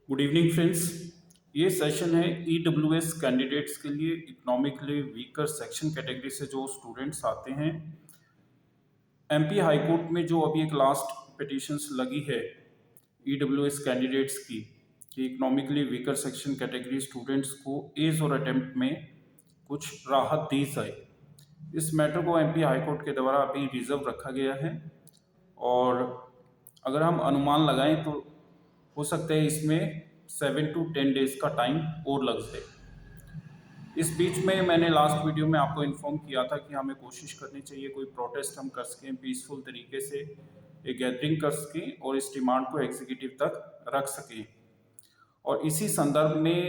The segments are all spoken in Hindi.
Good evening friends. ये सेशन है ईडब्ल्यूएस कैंडिडेट्स के लिए। इकोनॉमिकली वीकर सेक्शन कैटेगरी से जो स्टूडेंट्स आते हैं, एमपी हाई कोर्ट में जो अभी एक लास्ट पिटीशंस लगी है ईडब्ल्यूएस कैंडिडेट्स की कि economically weaker section category students को एज और अटेम्प्ट में कुछ राहत दी जाए। इस मैटर को एमपी हाई कोर्ट के द्वारा अभी रिजर्व रखा गया है और अगर हम अनुमान लगाएं तो हो सकता है इसमें 7 to 10 डेज का टाइम और लग जाए। इस बीच में मैंने लास्ट वीडियो में आपको इन्फॉर्म किया था कि हमें कोशिश करनी चाहिए कोई प्रोटेस्ट हम कर सकें, पीसफुल तरीके से एक गैदरिंग कर सकें और इस डिमांड को एग्जीक्यूटिव तक रख सकें। और इसी संदर्भ में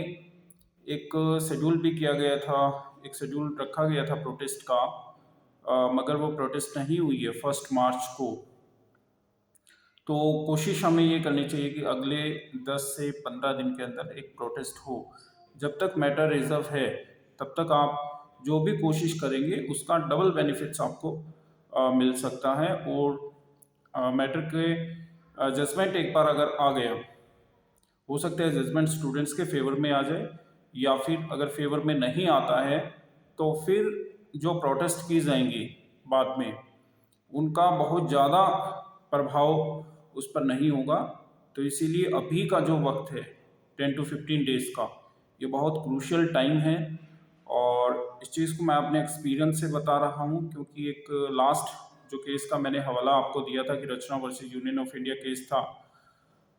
एक शेड्यूल भी किया गया था, एक शेड्यूल रखा गया था प्रोटेस्ट का, मगर वो प्रोटेस्ट नहीं हुई है 1 मार्च को। तो कोशिश हमें ये करनी चाहिए कि अगले 10 से 15 दिन के अंदर एक प्रोटेस्ट हो। जब तक मैटर रिजर्व है तब तक आप जो भी कोशिश करेंगे उसका डबल बेनिफिट्स आपको मिल सकता है। और मैटर के जजमेंट एक बार अगर आ गया, हो सकता है जजमेंट स्टूडेंट्स के फेवर में आ जाए, या फिर अगर फेवर में नहीं आता है तो फिर जो प्रोटेस्ट की जाएंगी बाद में उनका बहुत ज़्यादा प्रभाव उस पर नहीं होगा। तो इसीलिए अभी का जो वक्त है 10 to 15 डेज का, ये बहुत क्रूशियल टाइम है। और इस चीज़ को मैं अपने एक्सपीरियंस से बता रहा हूँ क्योंकि एक लास्ट जो केस का मैंने हवाला आपको दिया था कि Rachna versus Union of India case था,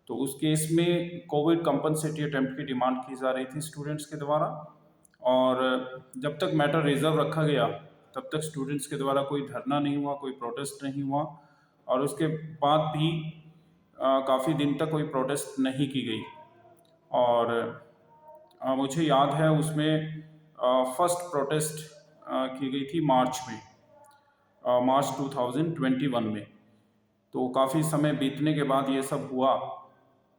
तो उस केस में कोविड कंपनसेटरी अटेम्प्ट की डिमांड की जा रही थी स्टूडेंट्स के द्वारा। और जब तक मैटर रिजर्व रखा गया तब तक स्टूडेंट्स के द्वारा कोई धरना नहीं हुआ, कोई प्रोटेस्ट नहीं हुआ, और उसके बाद भी काफ़ी दिन तक कोई प्रोटेस्ट नहीं की गई। और मुझे याद है उसमें फर्स्ट प्रोटेस्ट की गई थी मार्च में, मार्च 2021 में। तो काफ़ी समय बीतने के बाद ये सब हुआ,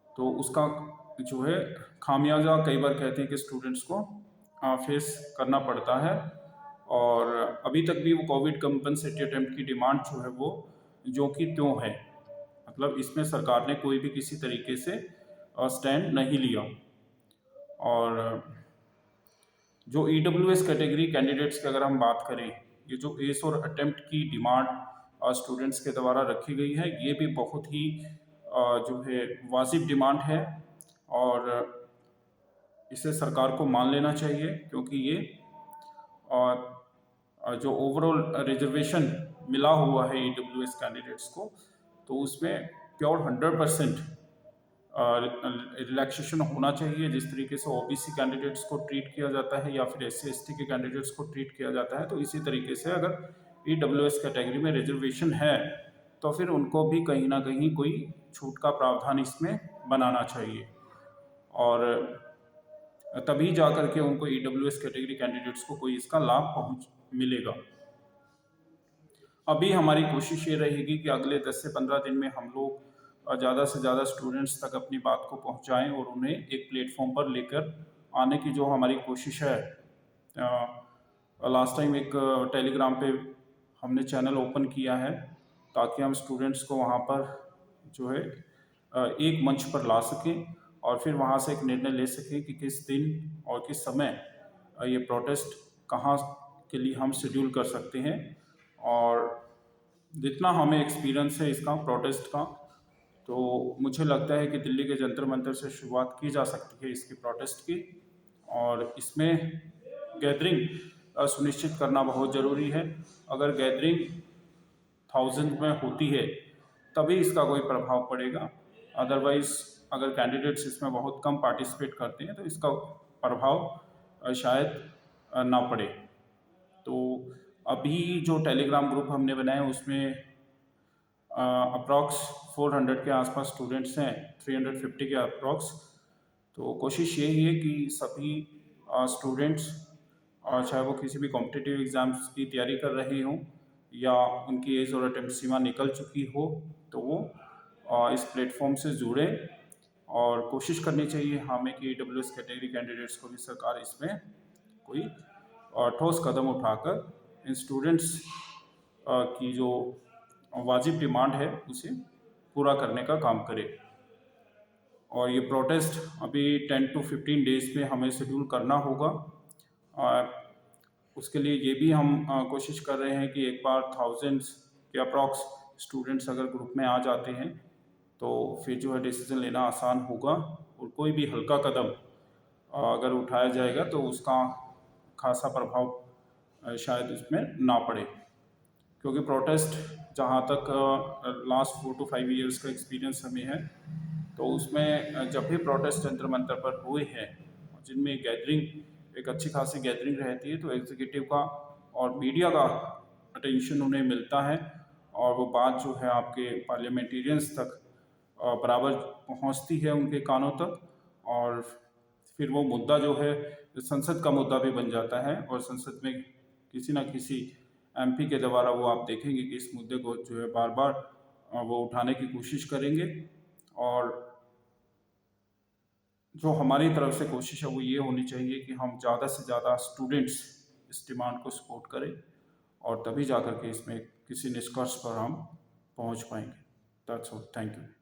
तो उसका जो है खामियाजा कई बार कहते हैं कि स्टूडेंट्स को फेस करना पड़ता है। और अभी तक भी वो कोविड कंपनसेटरी अटेम्प्ट की डिमांड जो है वो जो कि त्यों है, मतलब इसमें सरकार ने कोई भी किसी तरीके से स्टैंड नहीं लिया। और जो ईडब्ल्यूएस कैटेगरी कैंडिडेट्स की अगर हम बात करें, ये जो एस और अटेम्प्ट की डिमांड स्टूडेंट्स के द्वारा रखी गई है, ये भी बहुत ही जो है वाजिब डिमांड है और इसे सरकार को मान लेना चाहिए, क्योंकि ये जो ओवरऑल रिजर्वेशन मिला हुआ है ईडब्ल्यूएस कैंडिडेट्स को, तो उसमें प्योर 100% रिलैक्सेशन होना चाहिए। जिस तरीके से ओबीसी कैंडिडेट्स को ट्रीट किया जाता है या फिर एससी एसटी के कैंडिडेट्स को ट्रीट किया जाता है, तो इसी तरीके से अगर ईडब्ल्यूएस कैटेगरी में रिजर्वेशन है तो फिर उनको भी कहीं ना कहीं कोई छूट का प्रावधान इसमें बनाना चाहिए, और तभी जा कर के उनको ईडब्ल्यूएस कैटेगरी कैंडिडेट्स को कोई इसका लाभ पहुंच मिलेगा। अभी हमारी कोशिश ये रहेगी कि अगले 10 से 15 दिन में हम लोग ज़्यादा से ज़्यादा स्टूडेंट्स तक अपनी बात को पहुंचाएं और उन्हें एक प्लेटफॉर्म पर लेकर आने की जो हमारी कोशिश है। लास्ट टाइम एक टेलीग्राम पे हमने चैनल ओपन किया है ताकि हम स्टूडेंट्स को वहाँ पर जो है एक मंच पर ला सकें और फिर वहाँ से एक निर्णय ले सकें कि किस दिन और किस समय ये प्रोटेस्ट कहाँ के लिए हम शेड्यूल कर सकते हैं। और जितना हमें एक्सपीरियंस है इसका प्रोटेस्ट का, तो मुझे लगता है कि दिल्ली के जंतर मंतर से शुरुआत की जा सकती है इसकी प्रोटेस्ट की, और इसमें गैदरिंग सुनिश्चित करना बहुत ज़रूरी है। अगर गैदरिंग 1000 में होती है तभी इसका कोई प्रभाव पड़ेगा, अदरवाइज़ अगर कैंडिडेट्स इसमें बहुत कम पार्टिसिपेट करते हैं तो इसका प्रभाव शायद ना पड़े। तो अभी जो टेलीग्राम ग्रुप हमने बनाया उसमें अप्रॉक्स 400 के आसपास स्टूडेंट्स हैं, 350 के अप्रॉक्स। तो कोशिश यही है कि सभी स्टूडेंट्स, चाहे वो किसी भी कॉम्पिटिटिव एग्ज़ाम्स की तैयारी कर रहे हों या उनकी एज और अटेम्प्ट सीमा निकल चुकी हो, तो वो इस प्लेटफॉर्म से जुड़े। और कोशिश करनी चाहिए हमें कि ईडब्ल्यूएस कैटेगरी कैंडिडेट्स को भी सरकार इसमें कोई ठोस कदम उठाकर इन स्टूडेंट्स की जो वाजिब डिमांड है उसे पूरा करने का काम करे। और ये प्रोटेस्ट अभी 10 to 15 डेज़ में हमें शेड्यूल करना होगा। और उसके लिए ये भी हम कोशिश कर रहे हैं कि एक बार थाउजेंड्स के अप्रॉक्स स्टूडेंट्स अगर ग्रुप में आ जाते हैं तो फिर जो है डिसीज़न लेना आसान होगा, और कोई भी हल्का कदम अगर उठाया जाएगा तो उसका खासा प्रभाव शायद उसमें ना पड़े। क्योंकि प्रोटेस्ट जहाँ तक लास्ट 4 to 5 ईयर्स का एक्सपीरियंस हमें है, तो उसमें जब भी प्रोटेस्ट जंतर मंतर पर हुए हैं जिनमें गैदरिंग एक अच्छी खासी गैदरिंग रहती है, तो एग्जीक्यूटिव का और मीडिया का अटेंशन उन्हें मिलता है, और वो बात जो है आपके पार्लियामेंटेरियंस तक बराबर पहुंचती है उनके कानों तक, और फिर वो मुद्दा जो है संसद का मुद्दा भी बन जाता है, और संसद में किसी ना किसी एमपी के द्वारा वो आप देखेंगे कि इस मुद्दे को जो है बार बार वो उठाने की कोशिश करेंगे। और जो हमारी तरफ से कोशिश है वो ये होनी चाहिए कि हम ज़्यादा से ज़्यादा स्टूडेंट्स इस डिमांड को सपोर्ट करें, और तभी जा कर के इसमें किसी निष्कर्ष पर हम पहुंच पाएंगे। That's all, thank you.